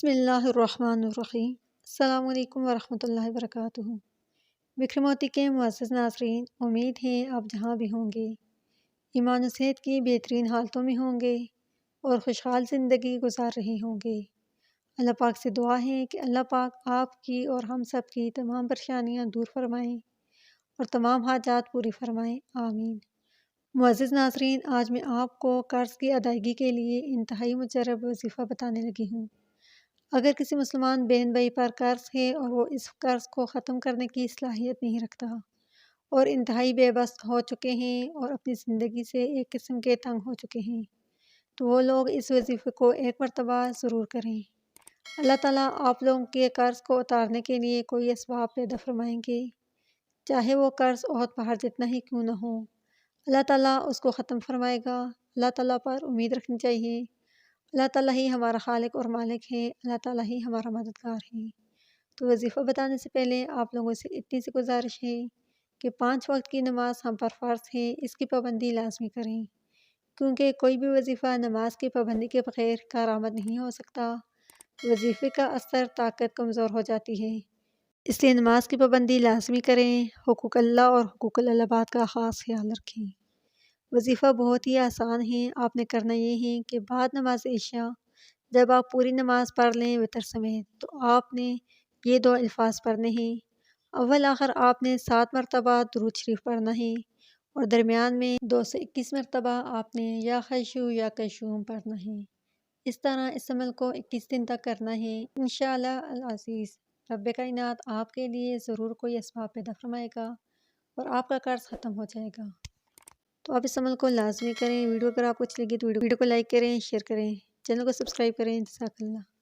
بسم اللہ الرحمن الرحیم۔ السلام علیکم ورحمۃ اللہ وبرکاتہ۔ وکرموتی کے معزز ناظرین، امید ہے آپ جہاں بھی ہوں گے ایمان و صحت کی بہترین حالتوں میں ہوں گے اور خوشحال زندگی گزار رہے ہوں گے۔ اللہ پاک سے دعا ہے کہ اللہ پاک آپ کی اور ہم سب کی تمام پریشانیاں دور فرمائیں اور تمام حاجات پوری فرمائیں، آمین۔ معزز ناظرین، آج میں آپ کو قرض کی ادائیگی کے لیے انتہائی مجرب وظیفہ بتانے لگی ہوں۔ اگر کسی مسلمان بہن بھائی پر قرض ہے اور وہ اس قرض کو ختم کرنے کی صلاحیت نہیں رکھتا اور انتہائی بے بس ہو چکے ہیں اور اپنی زندگی سے ایک قسم کے تنگ ہو چکے ہیں، تو وہ لوگ اس وظیفے کو ایک مرتبہ ضرور کریں۔ اللہ تعالیٰ آپ لوگوں کے قرض کو اتارنے کے لیے کوئی اسباب پیدا فرمائیں گے، چاہے وہ قرض احد پہاڑ جتنا ہی کیوں نہ ہو۔ اللہ تعالیٰ اس کو ختم فرمائے گا۔ اللہ تعالیٰ پر امید رکھنی چاہیے۔ اللہ تعالیٰ ہی ہمارا خالق اور مالک ہے، اللہ تعالیٰ ہی ہمارا مددگار ہے۔ تو وظیفہ بتانے سے پہلے آپ لوگوں سے اتنی سی گزارش ہے کہ 5 وقت کی نماز ہم پر فرض ہے، اس کی پابندی لازمی کریں، کیونکہ کوئی بھی وظیفہ نماز کی پابندی کے بغیر کارآمد نہیں ہو سکتا۔ وظیفے کا اثر طاقت کمزور ہو جاتی ہے، اس لیے نماز کی پابندی لازمی کریں۔ حقوق اللہ اور حقوق العباد کا خاص خیال رکھیں۔ وظیفہ بہت ہی آسان ہے۔ آپ نے کرنا یہ ہے کہ بعد نماز عشاء جب آپ پوری نماز پڑھ لیں وتر سمیت، تو آپ نے یہ 2 الفاظ پڑھنے ہیں۔ اول آخر آپ نے 7 مرتبہ درود شریف پڑھنا ہے اور درمیان میں 221 مرتبہ آپ نے یا خیشو یا قیشوم پڑھنا ہے۔ اس طرح اس عمل کو 21 دن تک کرنا ہے۔ انشاءاللہ العزیز رب کائنات آپ کے لیے ضرور کوئی اسباب پیدا فرمائے گا اور آپ کا قرض ختم ہو جائے گا۔ تو آپ اس عمل کو لازمی کریں۔ ویڈیو اگر آپ کو اچھی لگی تو ویڈیو کو لائک کریں، شیئر کریں، چینل کو سبسکرائب کریں۔ جزاک اللہ۔